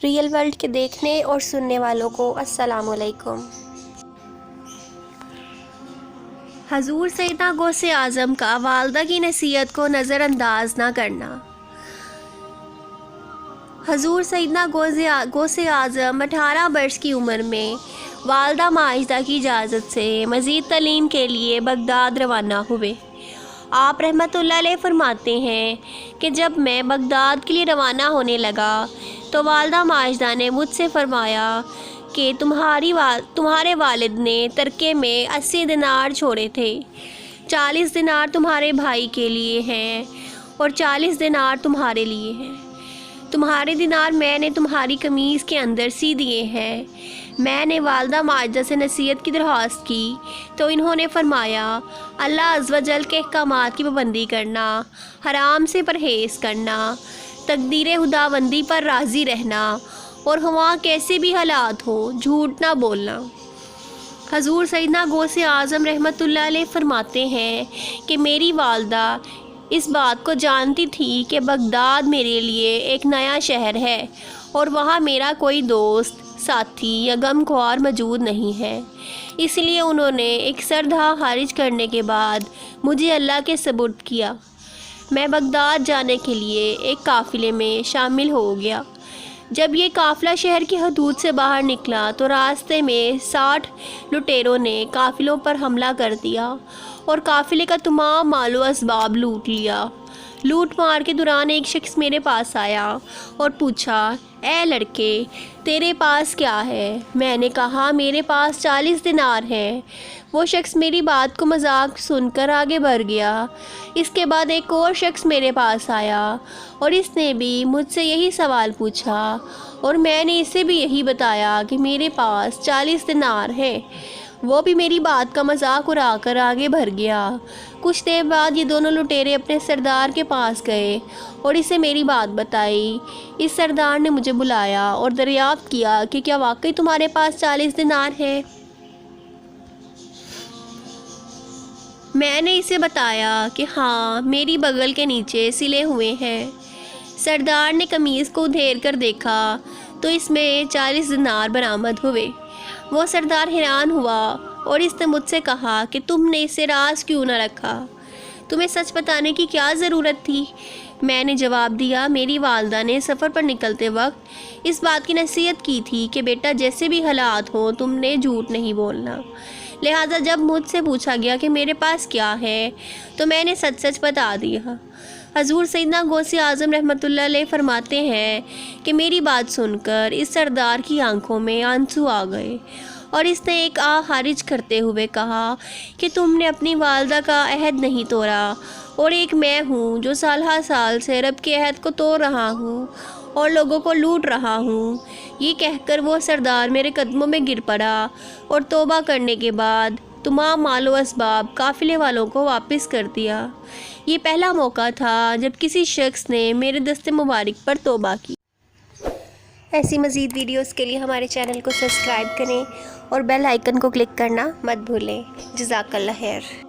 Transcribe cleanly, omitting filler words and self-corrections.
Real world کے دیکھنے اور سننے والوں کو السلام علیکم۔ حضور سیدنا غوث اعظم کا والدہ کی نصیحت کو نظر انداز نہ کرنا۔ حضور سیدنا غوث اعظم 18 برس کی عمر میں والدہ ماجدہ کی اجازت سے مزید تعلیم کے لیے بغداد روانہ ہوئے۔ آپ رحمۃ اللہ علیہ فرماتے ہیں کہ جب میں بغداد کے لیے روانہ ہونے لگا تو والدہ ماجدہ نے مجھ سے فرمایا کہ تمہارے والد نے ترکے میں 80 دینار چھوڑے تھے، 40 دینار تمہارے بھائی کے لیے ہیں اور 40 دینار تمہارے لیے ہیں۔ تمہارے دینار میں نے تمہاری قمیض کے اندر سی دیے ہیں۔ میں نے والدہ ماجدہ سے نصیحت کی درخواست کی تو انہوں نے فرمایا، اللہ عز و جل کے احکامات کی پابندی کرنا، حرام سے پرہیز کرنا، تقدیر خداوندی پر راضی رہنا اور ہوا کیسے بھی حالات ہو جھوٹ نہ بولنا۔ حضور سیدنا غوث اعظم رحمۃ اللہ علیہ فرماتے ہیں کہ میری والدہ اس بات کو جانتی تھی کہ بغداد میرے لیے ایک نیا شہر ہے اور وہاں میرا کوئی دوست، ساتھی یا غمخوار موجود نہیں ہے، اس لیے انہوں نے ایک سردہ خارج کرنے کے بعد مجھے اللہ کے سپرد کیا۔ میں بغداد جانے کے لیے ایک قافلے میں شامل ہو گیا۔ جب یہ قافلہ شہر کی حدود سے باہر نکلا تو راستے میں 60 لٹیروں نے قافلوں پر حملہ کر دیا اور قافلے کا تمام مال و اسباب لوٹ لیا۔ لوٹ مار کے دوران ایک شخص میرے پاس آیا اور پوچھا، اے لڑکے، تیرے پاس کیا ہے؟ میں نے کہا، میرے پاس 40 دینار ہیں۔ وہ شخص میری بات کو مذاق سن کر آگے بڑھ گیا۔ اس کے بعد ایک اور شخص میرے پاس آیا اور اس نے بھی مجھ سے یہی سوال پوچھا اور میں نے اسے بھی یہی بتایا کہ میرے پاس 40 دینار ہیں۔ وہ بھی میری بات کا مذاق اڑا کر آگے بڑھ گیا۔ کچھ دیر بعد یہ دونوں لٹیرے اپنے سردار کے پاس گئے اور اسے میری بات بتائی۔ اس سردار نے مجھے بلایا اور دریافت کیا کہ کیا واقعی تمہارے پاس 40 دینار ہے؟ میں نے اسے بتایا کہ ہاں، میری بغل کے نیچے سلے ہوئے ہیں۔ سردار نے قمیض کو ادھیر کر دیکھا تو اس میں 40 دینار برآمد ہوئے۔ وہ سردار حیران ہوا اور اس نے مجھ سے کہا کہ تم نے اسے راز کیوں نہ رکھا؟ تمہیں سچ بتانے کی کیا ضرورت تھی؟ میں نے جواب دیا، میری والدہ نے سفر پر نکلتے وقت اس بات کی نصیحت کی تھی کہ بیٹا، جیسے بھی حالات ہوں تم نے جھوٹ نہیں بولنا۔ لہٰذا جب مجھ سے پوچھا گیا کہ میرے پاس کیا ہے تو میں نے سچ سچ بتا دیا۔ حضور سیدنا غوث اعظم رحمۃ اللہ علیہ فرماتے ہیں کہ میری بات سن کر اس سردار کی آنکھوں میں آنسو آ گئے اور اس نے ایک آہ خارج کرتے ہوئے کہا کہ تم نے اپنی والدہ کا عہد نہیں توڑا اور ایک میں ہوں جو سالہ سال سے رب کے عہد کو توڑ رہا ہوں اور لوگوں کو لوٹ رہا ہوں۔ یہ کہہ کر وہ سردار میرے قدموں میں گر پڑا اور توبہ کرنے کے بعد تمام مال و اسباب قافلے والوں کو واپس کر دیا۔ یہ پہلا موقع تھا جب کسی شخص نے میرے دست مبارک پر توبہ کی۔ ایسی مزید ویڈیوز کے لیے ہمارے چینل کو سبسکرائب کریں اور بیل آئیکن کو کلک کرنا مت بھولیں۔ جزاک اللہ خیر۔